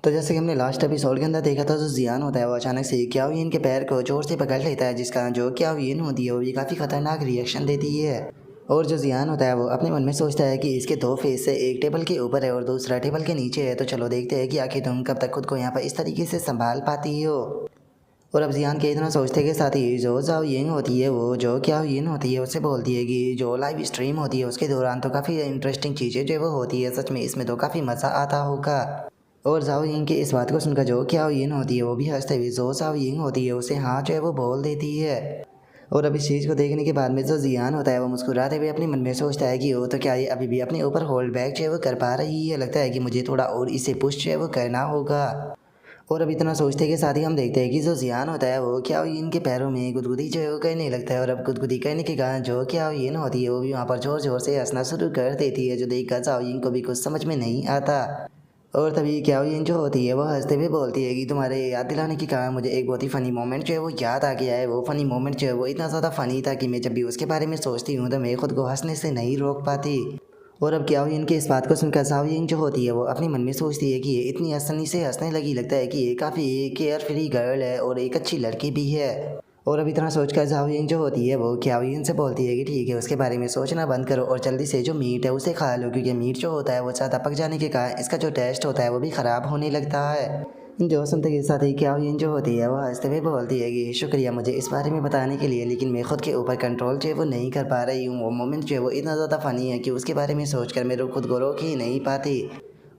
तो जैसे कि हमने लास्ट एपिसोड के अंदर देखा था, जो जियान होता है वो अचानक से क्याओयिन के पैर को जोर से पकड़ लेता है, जिसका जो क्याओयिन होती है वो भी काफ़ी खतरनाक रिएक्शन देती है। और जो जियान होता है वो अपने मन में सोचता है कि इसके दो फेस है, एक टेबल के ऊपर है और दूसरा टेबल के नीचे है। तो चलो देखते हैं कि आखिर तुम कब तक खुद को यहाँ पर इस तरीके से संभाल पाती हो। और अब जियान के इतना सोचते के साथ ही जो जाओ यिंग होती है वो जो क्याओयिन होती है उससे बोलती है कि जो लाइव स्ट्रीम होती है उसके दौरान तो काफ़ी इंटरेस्टिंग चीज़ें जो वो होती है, सच में इसमें तो काफ़ी मज़ा आता होगा। और जाओ यिंग की इस बात को सुनकर जो क्याओयिन होती है वो भी हंसते हुए जो जाओ यिंग होती है उसे हाँ जो है वो बोल देती है। और अब इस चीज़ को देखने के बाद में जो जियान होता है वो मुस्कुराते हुए अपने मन में सोचता है कि वो तो क्या ये अभी भी अपने ऊपर होल्ड बैक जो है वो कर पा रही है, लगता है कि मुझे थोड़ा और इसे पुश जो है वो करना होगा। और अब इतना सोचते के साथ ही हम देखते हैं कि जो जियान होता है वो क्याओयिन के पैरों में गुदगुदी जो है वो करने लगता है। और अब गुदगुदी करने के कारण जो क्याओयिन होती है वो भी वहाँ पर ज़ोर ज़ोर से हंसना शुरू कर देती है, जो देखकर जाओयिन को भी कुछ समझ में नहीं आता। और तभी क्याओयिन जो होती है वो हंसते हुए बोलती है कि तुम्हारे याद दिलाने के कारण मुझे एक बहुत ही फ़नी मोमेंट जो है वो याद आ गया है। वो फ़नी मोमेंट जो है वो इतना ज़्यादा फ़नी था कि मैं जब भी उसके बारे में सोचती हूँ तो मैं खुद को हंसने से नहीं रोक पाती। और अब क्याओयिन की इस बात को सुनकर जाओयिन जो होती है वो अपने मन में सोचती है कि ये इतनी आसानी से हंसने लगी, लगता है कि ये काफ़ी केयर फ्री गर्ल है और एक अच्छी लड़की भी है। और अब इतना सोचकर जाओयिन जो होती है वो क्याओयिन से बोलती है कि ठीक है, उसके बारे में सोचना बंद करो और जल्दी से जो मीट है उसे खा लो, क्योंकि मीट जो होता है वो ज़्यादा पक जाने के कारण इसका जो टेस्ट होता है वो भी ख़राब होने लगता है। जो सुनते के साथ ही क्याओयिन जो होती है वो हंसते हुए बोलती है कि शुक्रिया मुझे इस बारे में बताने के लिए, लेकिन मैं खुद के ऊपर कंट्रोल जो है वो नहीं कर पा रही हूँ। वो मोमेंट जो है वो इतना ज़्यादा फ़नी है कि उसके बारे में सोचकर मैं खुद को रोक ही नहीं पाती।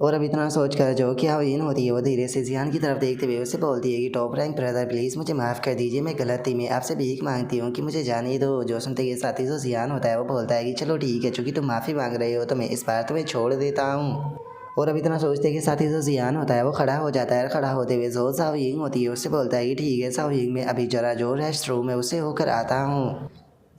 और अब इतना सोचकर जो क्याओयिन होती है वो धीरे से जियान की तरफ देखते हुए उससे बोलती है कि टॉप रैंक ब्रदर प्लीज़ मुझे माफ़ कर दीजिए, मैं गलत थी, मैं आपसे भीख मांगती हूँ कि मुझे जाने दो। जो सुनते के साथ ही जो जियान होता है वो बोलता है कि चलो ठीक है, चूँकि तुम माफ़ी मांग रहे हो तो मैं इस बार तुम्हें छोड़ देता हूँ। और अब इतना सोचते के साथ ही जो जियान होता है वो खड़ा हो जाता है। खड़ा होते हुए जो जाओयिंग होती है उससे बोलता है कि ठीक है जाओयिंग, मैं अभी जरा जो रेस्ट रूम है उससे होकर आता हूँ।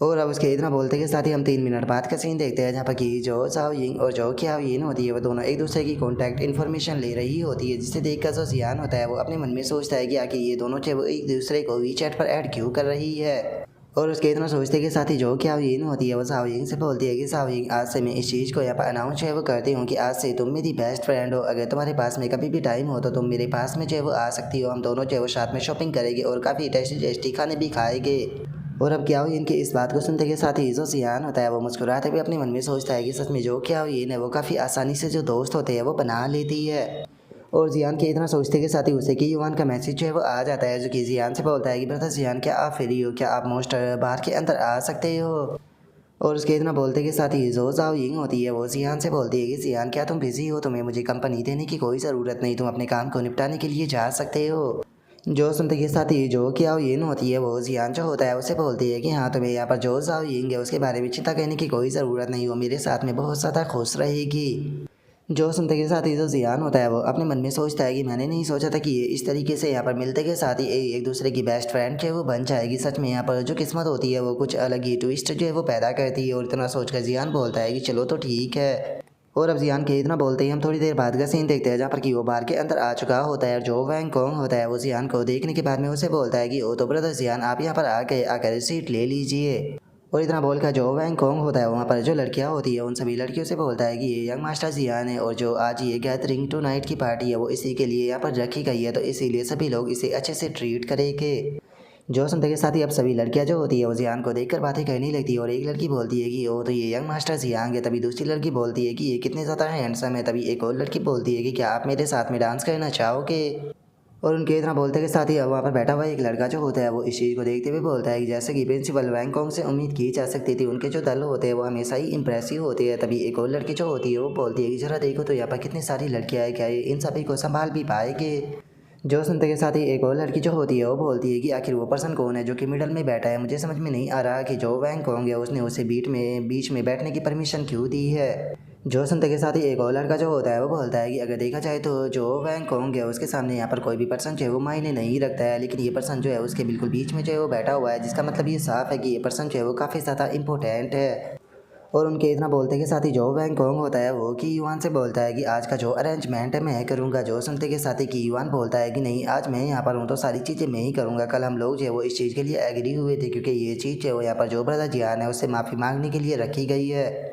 और अब उसके इतना बोलते के साथ ही हम 3 मिनट बाद का सीन देखते हैं, जहाँ पर कि जो जाओयिंग और जो क्याओयिन होती है वो दोनों एक दूसरे की कॉन्टैक्ट इन्फॉर्मेशन ले रही होती है, जिसे देखकर जो जियान होता है वो अपने मन में सोचता है कि आखिर ये दोनों जो है वो एक दूसरे को वीचैट पर ऐड क्यों कर रही है। और उसके इतना सोचते के साथ ही जो क्याओयिन होती है वो जाओयिंग से बोलती है कि जाओयिंग, आज से मैं इस चीज़ को यहाँ पर अनाउंस है वो करती हूँ कि आज से तुम मेरी बेस्ट फ्रेंड हो। अगर तुम्हारे पास में कभी भी टाइम हो तो तुम मेरे पास में जो है वो आ सकती हो, हम दोनों जो है वो साथ में शॉपिंग करेंगे और काफ़ी टेस्टी टेस्टी खाने भी खाएंगे। और अब क्याओयिन की इस बात को सुनते के साथ ही जो जियान होता है वो मुस्कुराते हुए अपने मन में सोचता है कि सच में जो क्याओयिन है वो काफ़ी आसानी से जो दोस्त होते हैं वो बना लेती है। और जियान के इतना सोचते के साथ ही उसे कि युवान का मैसेज जो है वो आ जाता है, जो कि जियान से बोलता है कि ब्रदर जियान, क्या आप फ्री हो, क्या आप मोस्टर बार के अंदर आ सकते हो। और उसके इतना बोलते के साथ ही जो जाओयिंग होती है वो जियान से बोलती है कि जियान, क्या तुम बिजी हो, तुम्हें मुझे कंपनी देने की कोई ज़रूरत नहीं, तुम अपने काम को निपटाने के लिए जा सकते हो। जो सुनते के साथ ही जो क्याओयिन होती है वो जियान जो होता है उसे बोलती है कि हाँ, तुम्हें यहाँ पर जो जाओयिंग है उसके बारे में चिंता करने की कोई ज़रूरत नहीं, हो मेरे साथ में बहुत ज़्यादा खुश रहेगी। जो सुनते के साथ ही जो जियान होता है वो अपने मन में सोचता है कि मैंने नहीं सोचा था कि ये इस तरीके से यहाँ पर मिलते के साथ ही एक दूसरे की बेस्ट फ्रेंड जो है वो बन जाएगी। सच में यहाँ पर जो किस्मत होती है वो कुछ अलग ही ट्विस्ट जो है वो पैदा करती है। और इतना सोचकर जियान बोलता है कि चलो तो ठीक है। और अब जियान के इतना बोलते ही हम थोड़ी देर बाद का सीन देखते हैं, जहाँ पर कि वो बार के अंदर आ चुका होता है और जो वैंगकोंग होता है वो जियान को देखने के बाद में उसे बोलता है कि ओ तो ब्रदर जियान, आप यहाँ पर आकर सीट ले लीजिए। और इतना बोलकर जो वैंगकोंग होता है वहाँ पर जो लड़कियाँ होती है उन सभी लड़कियों से बोलता है कि ये यंग मास्टर जियान है और जो आज ये गैदरिंग टू नाइट की पार्टी है वो इसी के लिए यहाँ पर रखी गई है, तो इसीलिए सभी लोग इसे अच्छे से ट्रीट करेंगे। जो सुनते के साथ ही अब सभी लड़कियां जो होती है वो जियान को देखकर बातें करने लगती है और एक लड़की बोलती है कि ओ तो ये यंग मास्टर जियान है। तभी दूसरी लड़की बोलती है कि ये कितने ज़्यादा हैंडसम है। तभी एक और लड़की बोलती है कि क्या आप मेरे साथ में डांस करना चाहोगे। और उनके इतना बोलते के साथ ही अब वहाँ पर बैठा हुआ एक लड़का जो होता है वो इस चीज़ को देखते हुए बोलता है कि जैसे कि प्रिंसिपल वैंगकोंग से उम्मीद की जा सकती थी, उनके जो दल होते हैं वो हमेशा ही इंप्रेसिव होते हैं। तभी एक और लड़की जो होती है वो बोलती है कि जरा देखो तो यहाँ पर कितनी सारी लड़कियाँ हैं, क्या ये इन सभी को संभाल भी पाएंगे। जो सुनते के साथ ही एक और लड़की जो होती है वो बोलती है कि आखिर वो पर्सन कौन है जो कि मिडल में बैठा है, मुझे समझ में नहीं आ रहा कि जो वैंगकोंग है उसने उसे बीच में बैठने की परमिशन क्यों दी है। जो सुनते के साथ ही एक और लड़का जो होता है वो बोलता है कि अगर देखा जाए तो जो वैंगकोंग है उसके सामने यहाँ पर कोई भी पर्सन जो है वो मायने नहीं रखता है, लेकिन ये पर्सन जो है उसके बिल्कुल बीच में जो है वो बैठा हुआ है, जिसका मतलब ये साफ है कि ये पर्सन जो है वो काफ़ी ज़्यादा इंपॉर्टेंट है। और उनके इतना बोलते के साथ ही जो वैंगकोंग होता है वो कि युवान से बोलता है कि आज का जो अरेंजमेंट है मैं करूँगा। जो सुनते के साथ ही कि युवान बोलता है कि नहीं, आज मैं यहाँ पर हूँ तो सारी चीज़ें मैं ही करूँगा। कल हम लोग जो है वो इस चीज़ के लिए एग्री हुए थे, क्योंकि ये चीज़ जो है वो यहाँ पर जो ब्रदर जियान है उससे माफ़ी मांगने के लिए रखी गई है।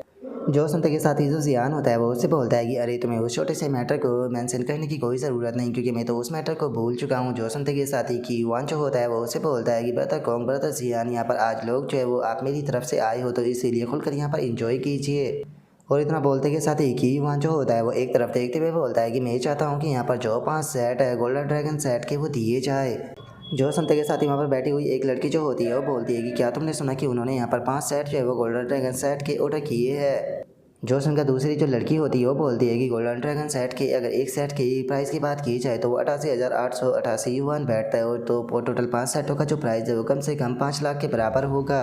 जो सुनते के साथ ही जो जियान होता है वो उससे बोलता है कि अरे तुम्हें उस छोटे से मैटर को मेंशन करने की कोई ज़रूरत नहीं, क्योंकि मैं तो उस मैटर को भूल चुका हूँ। जो सुनते के साथ ही कि युआन जो होता है वो उससे बोलता है कि ब्रदर कॉन्ग, ब्रदर जियान, यहाँ पर आज लोग जो है वो आप मेरी तरफ से आए हो तो इसीलिए खुलकर यहाँ पर इंजॉय कीजिए। और इतना बोलते के साथ ही कि युआन जो होता है वो एक तरफ देखते हुए बोलता है कि मैं चाहता हूँ कि यहाँ पर जो 5 सेट है गोल्डन ड्रैगन सेट के वो दिए जाए। जो सुनते के साथ ही वहाँ पर बैठी हुई एक लड़की जो होती है वो बोलती है कि क्या तुमने सुना कि उन्होंने यहाँ पर 5 सेट जो है वो गोल्डन ड्रैगन सेट के ऑर्डर किए हैं। जो सुनकर दूसरी जो लड़की होती है वो बोलती है कि गोल्डन ड्रैगन सेट के अगर एक सेट की प्राइस की बात की जाए तो वो 88,888 युआन बैठता है, और तो टोटल 5 सेटों का जो प्राइस है वो कम से कम 5 लाख के बराबर होगा।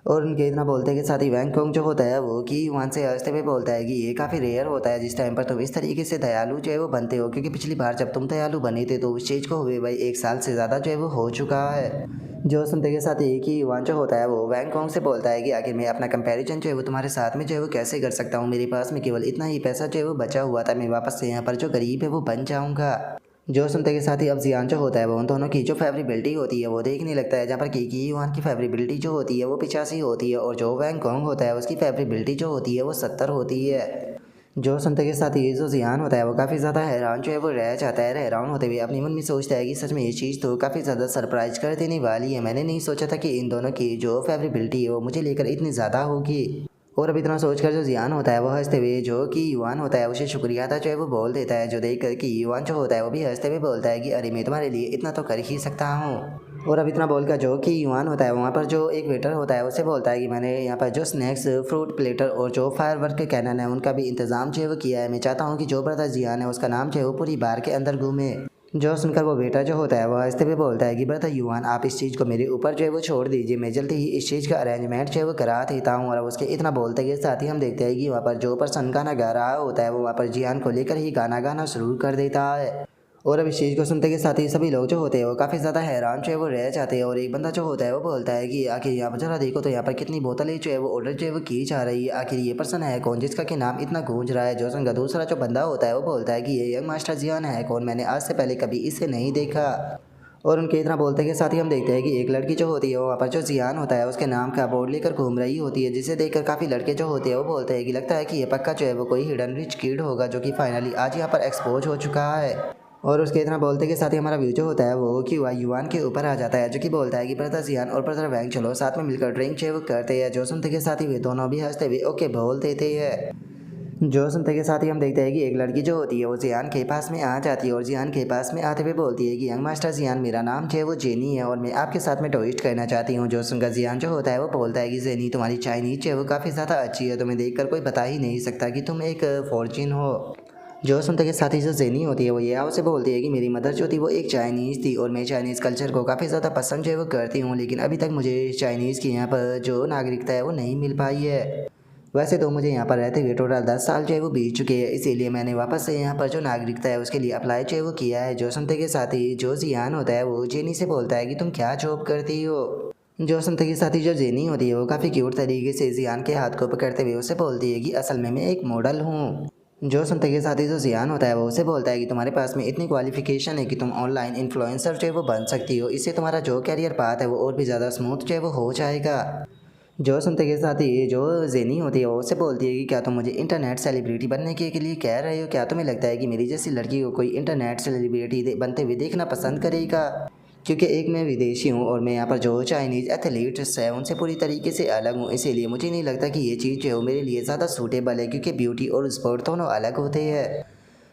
और उनके इतना बोलते के साथ ही वैंग कोंग जो होता है वो कि युआन से हंसते हुए बोलता है कि ये काफ़ी रेयर होता है जिस टाइम पर तुम इस तरीके से दयालु जो है वो बनते हो, क्योंकि पिछली बार जब तुम दयालु बने थे तो उस चीज़ को हुए भाई 1 साल से ज़्यादा जो है वो हो चुका है। जो सुनते के साथ ही कि युआन जो होता है वो वैंग कोंग से बोलता है कि आखिर मैं अपना कंपैरिजन जो है वो तुम्हारे साथ में जो है वो कैसे कर सकता हूँ, मेरे पास में केवल इतना ही पैसा जो है वो बचा हुआ था, मैं वापस से यहाँ पर जो गरीब है वो बन जाऊँगा। जो सुनते के साथ ही अब जियान जो होता है वो उन दोनों की जो फेवरेबिलिटी होती है वो देखने लगता है, जहाँ पर कि युआन की फेवरेबिलिटी जो होती है वो 85 होती है और जो वैंग कोंग होता है उसकी फेवरेबिलिटी जो होती है वो 70 होती है। जो सुनते के साथ ही जो जियान होता है वो काफ़ी ज़्यादा हैरान जो है वो रह जाता है, हैरान होते हुए अपने मन में सोचता है कि सच में ये चीज़ तो काफ़ी ज़्यादा सरप्राइज कर देने वाली है, मैंने नहीं सोचा था कि इन दोनों की जो फेवरेबिलिटी है वो मुझे लेकर इतनी ज़्यादा होगी। और अब इतना सोचकर जो जियान होता है वो हंसते हुए जो कि युआन होता है उसे शुक्रिया था जो है वो बोल देता है, जो देख कर कि युआन जो होता है वो भी हंसते हुए बोलता है कि अरे मैं तुम्हारे लिए इतना तो कर ही सकता हूँ। और अब इतना बोलकर जो कि युआन होता है वहाँ पर जो एक वेटर होता है उसे बोलता है कि मैंने यहाँ पर जो स्नैक्स, फ्रूट प्लेटर और जो फायरवर्क के कैनन है उनका भी इंतजाम जो है वो किया है, मैं चाहता हूँ कि जो ब्रदर जियान है उसका नाम जो है वो पूरी बार के अंदर घूमे। जो सुनकर वो बेटा जो होता है वो हंसते हुए बोलता है कि ब्रदर युआन आप इस चीज़ को मेरे ऊपर जो है वो छोड़ दीजिए, मैं जल्दी ही इस चीज़ का अरेंजमेंट जो है वो करा देता हूँ। और उसके इतना बोलते के साथ ही हम देखते हैं कि वहाँ पर जो पर्सन गाना गा रहा होता है वो वहाँ पर जियान को लेकर ही गाना गाना शुरू कर देता है। और अब इस चीज़ को सुनते के साथ ही सभी लोग जो होते हैं वो काफ़ी ज़्यादा हैरान जो है वो रह जाते हैं। और एक बंदा जो होता है वो बोलता है कि आखिर यहाँ पर जरा देखो तो यहाँ पर कितनी बोतलें जो है वो ऑर्डर जो है वो की जा रही है, आखिर ये पर्सन है कौन जिसका कि नाम इतना गूंज रहा है। जो सुनकर दूसरा जो बंदा होता है वो बोलता है कि ये यंग मास्टर जियान है कौन, मैंने आज से पहले कभी इसे नहीं देखा। और उनके इतना बोलते के साथ ही हम देखते हैं कि एक लड़की जो होती है वहाँ पर जो जियान होता है उसके नाम का बोर्ड लेकर घूम रही होती है, जिसे देखकर काफ़ी लड़के जो होते हैं वो बोलते हैं कि लगता है कि ये पक्का जो है वो कोई हिडन रिच किड होगा जो कि फाइनली आज यहाँ पर एक्सपोज हो चुका है। और उसके इतना बोलते के साथ ही हमारा व्यू जो होता है वो कि युआन के ऊपर आ जाता है, जो कि बोलता है कि ब्रदर जियान और ब्रदर वैंग चलो साथ में मिलकर ड्रिंक जो है वो करते हैं। जो सुनते के साथ ही वे दोनों भी हंसते हुए ओके बोल देते हैं। जो सुनते के साथ ही हम देखते हैं कि एक लड़की जो होती है वो जियान के पास में आ जाती है और जियान के पास में आते हुए बोलती है कि यंग मास्टर जियान मेरा नाम जो है वो जेनी है और मैं आपके साथ में टोस्ट करना चाहती हूँ। जो सुनकर जियान जो होता है वो बोलता है कि जेनी तुम्हारी चाइनीज जो है वो काफ़ी ज़्यादा अच्छी है, तुम्हें देखकर कोई बता ही नहीं सकता कि तुम एक फॉर्चून हो। जो सुनते के साथ ही जो जेनी होती है वो ये उसे बोलती है कि मेरी मदर जो थी वो एक चाइनीज़ थी और मैं चाइनीज़ कल्चर को काफ़ी ज़्यादा पसंद जो है वो करती हूँ, लेकिन अभी तक मुझे चाइनीज़ की यहाँ पर जो नागरिकता है वो नहीं मिल पाई है। वैसे तो मुझे यहाँ पर रहते हुए टोटल 10 साल जो है वो बीत चुके हैं, इसीलिए मैंने वापस से यहाँ पर जो नागरिकता है उसके लिए अप्लाई जो है वो किया है। जो सुनते के साथ ही जो जियान होता है वो जेनी से बोलता है कि तुम क्या जॉब करती हो। जो सुनते के साथ ही जो जेनी होती है वो काफ़ी क्यूट तरीके से जियान के हाथ को पकड़ते हुए उसे बोलती है कि असल में मैं एक मॉडल हूँ। जो सुनते के साथ ही जो जियान होता है वो उसे बोलता है कि तुम्हारे पास में इतनी क्वालिफिकेशन है कि तुम ऑनलाइन इन्फ्लुएंसर जो है वो बन सकती हो, इससे तुम्हारा जो कैरियर पाथ है वो और भी ज़्यादा स्मूथ जो है वो हो जाएगा। जो सुनते के साथ ही जो जेनी होती है वो उससे बोलती है कि क्या तुम मुझे इंटरनेट सेलिब्रिटी बनने के लिए कह रहे हो, क्या तुम्हें लगता है कि मेरी जैसी लड़की को कोई इंटरनेट सेलिब्रिटी बनते हुए देखना पसंद करेगा, क्योंकि एक मैं विदेशी हूँ और मैं यहाँ पर जो चाइनीज़ एथलीट्स है उनसे पूरी तरीके से अलग हूँ, इसीलिए मुझे नहीं लगता कि ये चीज़ जो है मेरे लिए ज़्यादा सूटेबल है, क्योंकि ब्यूटी और स्पोर्ट दोनों अलग होते हैं।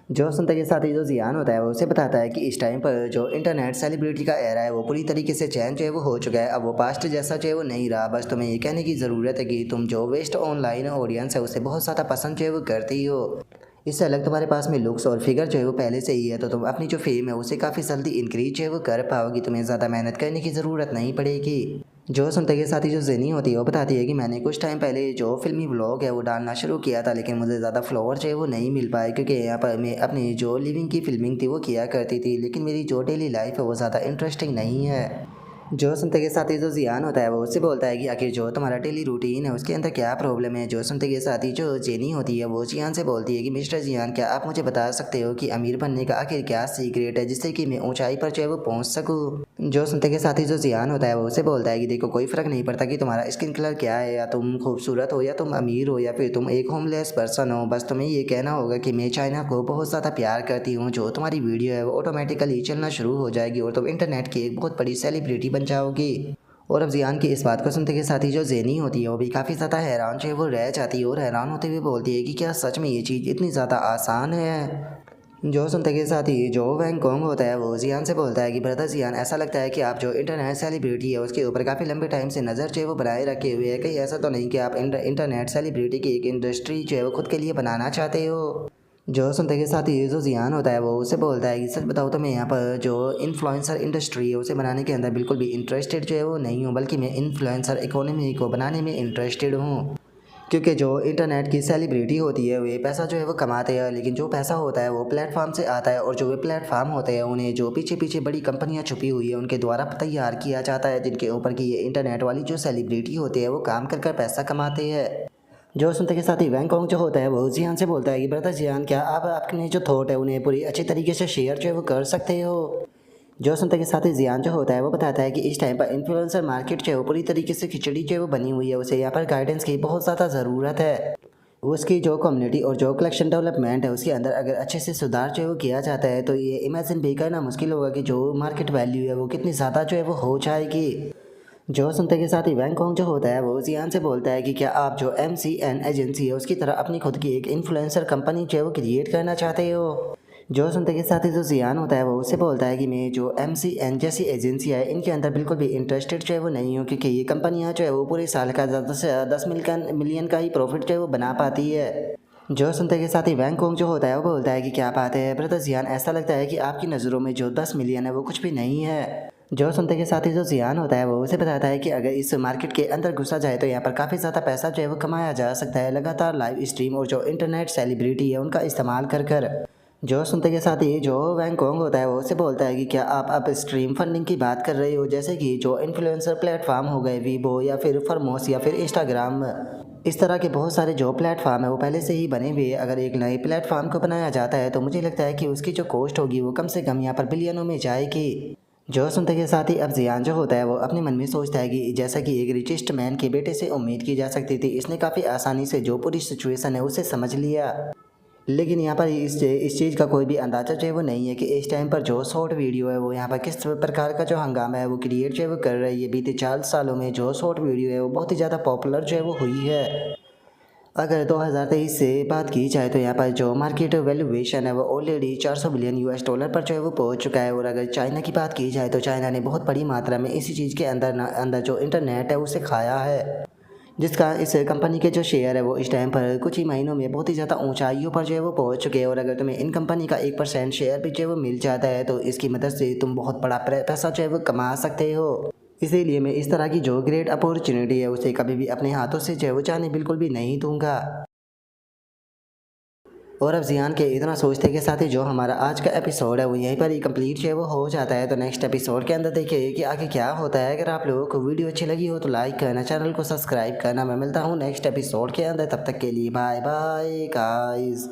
जो सुनते के साथ ही जो जियान होता है वो उसे बताता है कि इस टाइम पर जो इंटरनेट सेलिब्रिटी का एरा है वो पूरी तरीके से चेंज जो है वो हो चुका है, अब वो पास्ट जैसा जो है वो नहीं रहा, बस तुम्हें ये कहने की ज़रूरत है कि तुम जो वेस्ट ऑनलाइन ऑडियंस है उसे बहुत ज़्यादा पसंद जो है वो करती हो। इससे अलग तुम्हारे पास में लुक्स और फिगर जो है वो पहले से ही है, तो तुम अपनी जो फेम है उसे काफ़ी जल्दी इंक्रीज जो है वो कर पाओगी, तुम्हें ज़्यादा मेहनत करने की ज़रूरत नहीं पड़ेगी। जो सुनते के साथ ही जो जेनी होती है वो बताती है कि मैंने कुछ टाइम पहले जो फिल्मी व्लॉग है वो डालना शुरू किया था, लेकिन मुझे ज़्यादा फॉलोअर जो है वो नहीं मिल पाए, क्योंकि यहाँ पर मैं अपनी जो लिविंग की फिल्मिंग थी वो किया करती थी, लेकिन मेरी जो डेली लाइफ है वो ज़्यादा इंटरेस्टिंग नहीं है। जो सुनते के साथ ही जो जियान होता है वो उससे बोलता है कि आखिर जो तुम्हारा डेली रूटीन है उसके अंदर क्या प्रॉब्लम है। जो सुनते के साथ ही जो जेनी होती है वो जियान से बोलती है कि मिस्टर जियान क्या आप मुझे बता सकते हो कि अमीर बनने का आखिर क्या सीक्रेट है जिससे कि मैं ऊंचाई पर जो है वो पहुंच सकूँ। जो सुनते के साथ ही जो जियान होता है वो उसे बोलता है कि देखो कोई फ़र्क नहीं पड़ता कि तुम्हारा स्किन कलर क्या है, या तुम खूबसूरत हो, या तुम अमीर हो, या फिर तुम एक होमलेस पर्सन हो। बस तुम्हें ये कहना होगा कि मैं चाइना को बहुत ज़्यादा प्यार करती हूँ। जो तुम्हारी वीडियो है वो ऑटोमेटिकली चलना शुरू हो जाएगी और तुम इंटरनेट की एक बहुत बड़ी सेलिब्रिटी बन जाओगी। और अब जियान की इस बात को सुनते के साथ ही जो ज़ेनी होती है वो भी काफ़ी ज़्यादा हैरान जो है वो रह जाती है और हैरान होते हुए बोलती है कि क्या सच में ये चीज़ इतनी ज़्यादा आसान है। जो सुनते के साथ ही जो वैंगकोंग होता है वो जियान से बोलता है कि ब्रदर जियान, ऐसा लगता है कि आप जो इंटरनेट सेलिब्रिटी है उसके ऊपर काफ़ी लंबे टाइम से नज़र जो है वो बनाए रखे हुए है। कहीं ऐसा तो नहीं कि आप इंटरनेट सेलिब्रिटी की एक इंडस्ट्री जो है वो खुद के लिए बनाना चाहते हो। जो सुनते के साथ ही जो जियान होता है वो उसे बोलता है कि सच बताओ तो मैं यहाँ पर जो इन्फ्लुएंसर इंडस्ट्री है उसे बनाने के अंदर बिल्कुल भी इंटरेस्टेड जो है वो नहीं हूँ, बल्कि मैं इन्फ्लुएंसर इकोनॉमी को बनाने में इंटरेस्टेड हूँ। क्योंकि जो इंटरनेट की सेलिब्रिटी होती है वे पैसा जो है वो कमाते हैं, लेकिन जो पैसा होता है वो प्लेटफॉर्म से आता है, और जो वे प्लेटफॉर्म होते हैं उन्हें जो पीछे पीछे बड़ी कंपनियां छुपी हुई है उनके द्वारा तैयार किया जाता है, जिनके ऊपर की ये इंटरनेट वाली जो सेलिब्रिटी होती है वो काम कर कर पैसा कमाते हैं। जो सुनते के साथ ही वैंगकॉन्ग जो होता है वो जियान से बोलता है कि ब्रदर जियान, क्या आप अपने जो थॉट है उन्हें पूरी अच्छी तरीके से शेयर जो है वो कर सकते हो। जो सुनते के साथ ही जियान जो होता है वो बताता है कि इस टाइम पर इन्फ्लुएंसर मार्केट जो है वो पूरी तरीके से खिचड़ी जो है वो बनी हुई है, उसे यहाँ पर गाइडेंस की बहुत ज़्यादा ज़रूरत है। उसकी जो कम्युनिटी और जो कलेक्शन डेवलपमेंट है उसके अंदर अगर अच्छे से सुधार जो है वो किया जाता है तो ये इमेजिन भी करना मुश्किल होगा कि जो मार्केट वैल्यू है वो कितनी ज़्यादा जो है वो हो जाएगी। जो सुनते के साथ ही वैंगकॉन्ग जो होता है वो जियान से बोलता है कि क्या आप जो MCN एजेंसी है उसकी तरह अपनी खुद की एक इन्फ्लुएंसर कंपनी जो है वो क्रिएट करना चाहते हो। जो सुनते के साथ ही जो जियान होता है वो उससे बोलता है कि मैं जो MCN जैसी एजेंसी है इनके अंदर बिल्कुल भी इंटरेस्टेड जो है वो नहीं हूँ, क्योंकि ये कंपनियाँ जो है वो पूरे साल का ज़्यादा से ज़्यादा 10 मिलियन का ही प्रॉफिट जो है वो बना पाती है। जो सुनते के साथ ही वैंगकॉन्ग जो होता है वो बोलता है कि क्या बात है ब्रदर जियान, ऐसा लगता है कि आपकी नज़रों में जो 10 मिलियन है वो कुछ भी नहीं है। जो सुनते के साथ ही जो जियान होता है वो उसे बताता है कि अगर इस मार्केट के अंदर घुसा जाए तो यहाँ पर काफ़ी ज़्यादा पैसा जो है वो कमाया जा सकता है, लगातार लाइव स्ट्रीम और जो इंटरनेट सेलिब्रिटी है उनका इस्तेमाल कर कर। जो सुनते के साथ ही जो वैंगकॉन्ग होता है वो उससे बोलता है कि क्या आप अब स्ट्रीम फंडिंग की बात कर रहे हो, जैसे कि जो इन्फ्लुएंसर प्लेटफॉर्म हो गए वीबो या फिर फॉर्मोस या फिर इंस्टाग्राम, इस तरह के बहुत सारे जो प्लेटफॉर्म है वो पहले से ही बने हुए हैं। अगर एक नए प्लेटफॉर्म को बनाया जाता है तो मुझे लगता है कि उसकी जो कॉस्ट होगी वो कम से कम यहाँ पर बिलियनों में जाएगी। जो सुनते के साथ ही अब जियान जो होता है वो अपने मन में सोचता है कि जैसा कि एक रिचेस्ट मैन के बेटे से उम्मीद की जा सकती थी, इसने काफ़ी आसानी से जो पूरी सिचुएशन है उसे समझ लिया। लेकिन यहाँ पर इस चीज़ का कोई भी अंदाज़ा जो है वो नहीं है कि इस टाइम पर जो शॉर्ट वीडियो है वो यहाँ पर किस प्रकार का जो हंगामा है वो क्रिएट जो है वो कर रही है। बीते 4 सालों में जो शॉर्ट वीडियो है वो बहुत ही ज़्यादा पॉपुलर जो है वो हुई है। अगर 2023 से बात की जाए तो यहाँ पर जो मार्केट वैल्यूएशन है वो ऑलरेडी 400 बिलियन US डॉलर पर जो है वो पहुँच चुका है। और अगर चाइना की बात की जाए तो चाइना ने बहुत बड़ी मात्रा में इसी चीज़ के अंदर जो इंटरनेट है उसे खाया है, जिसका इस कंपनी के जो शेयर है वो इस टाइम पर कुछ ही महीनों में बहुत ही ज़्यादा ऊंचाइयों पर जो है वो पहुंच चुके हैं। और अगर तुम्हें इन कंपनी का 1% शेयर भी जो है वो मिल जाता है तो इसकी मदद से तुम बहुत बड़ा पैसा जो है वो कमा सकते हो। इसीलिए मैं इस तरह की जो ग्रेट अपॉर्चुनिटी है उसे कभी भी अपने हाथों से जो है वो जाने बिल्कुल भी नहीं दूंगा। और अब जियान के इतना सोचते के साथ ही जो हमारा आज का एपिसोड है वो यहीं पर ही कंप्लीट जो है वो हो जाता है। तो नेक्स्ट एपिसोड के अंदर देखिए कि आगे क्या होता है। अगर आप लोगों को वीडियो अच्छी लगी हो तो लाइक करना, चैनल को सब्सक्राइब करना। मैं मिलता हूँ नेक्स्ट एपिसोड के अंदर, तब तक के लिए बाय बाय गाइस।